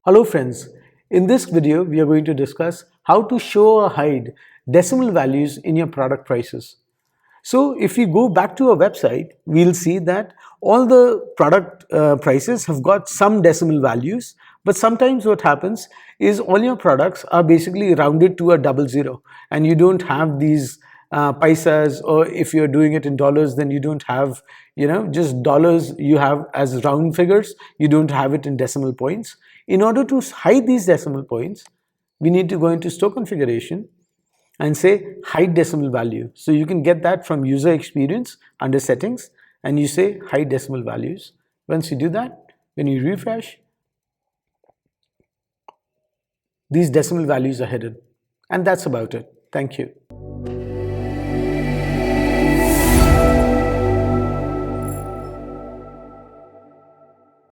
Hello friends, in this video we are going to discuss how to show or hide decimal values in your product prices. So if we go back to our website, we'll see that all the product prices have got some decimal values, but sometimes what happens is all your products are basically rounded to a double zero and you don't have these paisas, or if you're doing it in dollars, then you don't have, just dollars you have as round figures, you don't have it in decimal points. In order to hide these decimal points, we need to go into store configuration and say hide decimal value. So you can get that from user experience under settings, and you say hide decimal values. Once you do that, when you refresh, these decimal values are hidden. And that's about it. Thank you.